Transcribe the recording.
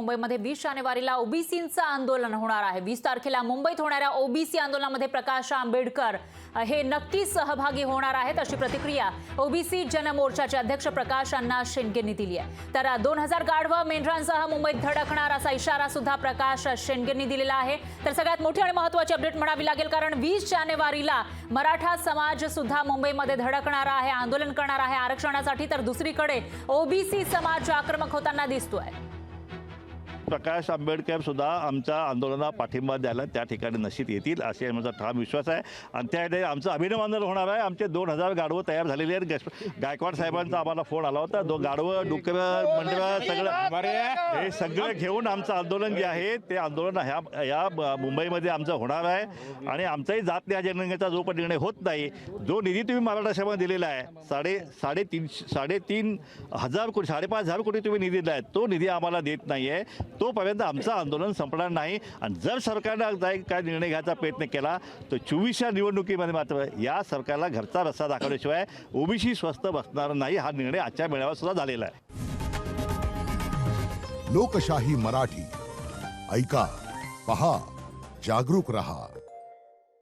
मुंबईमध्ये 20 जानेवारीला ओबीसींचं आंदोलन होणार आहे। 20 तारखेला मुंबईत होणाऱ्या ओबीसी आंदोलनामध्ये प्रकाश आंबेडकर हे नक्कीच सहभागी होणार आहेत, अशी प्रतिक्रिया ओबीसी जनमोर्चाचे अध्यक्ष प्रकाश अण्णा शेंडेंनी दिली आहे। तर 2000 गाढवं मेंढरांसह मुंबईत धडकणार असा इशारा सुद्धा प्रकाश शेंडेंनी दिलेला आहे। तर सगळ्यात मोठी आणि महत्त्वाची अपडेट म्हणावी लागेल, कारण 20 जानेवारीला मराठा समाज सुद्धा मुंबईमध्ये धडकणार आहे, आंदोलन करणार आहे आरक्षणासाठी। तर दुसरीकडे ओबीसी समाज आक्रमक होताना दिसतोय। प्रकाश आंबेडकर सुद्धा आमच्या आंदोलनाला पाठिंबा द्यायला त्या ठिकाणी निश्चित येतील असे आमचा ठाम विश्वास आहे। आणि त्यासाठी आमचं अभिनव आंदोलन होणार आहे। आमचे 2000 गाढवं तयार झालेले आहेत। गायकवाड साहेबांचा आम्हाला फोन आला होता, गाढवं डुकरं मंडळं सगळं हे सगळं घेऊन आमचं आंदोलन जे आहे ते आंदोलन या मुंबईमध्ये आमचं होणार आहे। आणि आमचाही जात न्याय जनगणनेचा जो पण निर्णय होत नाही, जो निधी तुम्ही मराठा समाजाला दिलेला आहे साडेतीन हजार कोटी 5,500 कोटी तुम्ही निधी दिला आहे, तो निधी आम्हाला देत नाही आहे, तोपर्यंत आमचं आंदोलन संपणार नाही। आणि जर सरकारनं काय निर्णय घ्यायचा प्रयत्न केला तर 24च्या निवडणुकीमध्ये मात्र या सरकारला घरचा रस्ता दाखवल्याशिवाय ओबीसी स्वस्त बसणार नाही, हा निर्णय आजच्या मेळाव्यात सुद्धा झालेला आहे। लोकशाही मराठी ऐका, पहा, जागरूक रहा।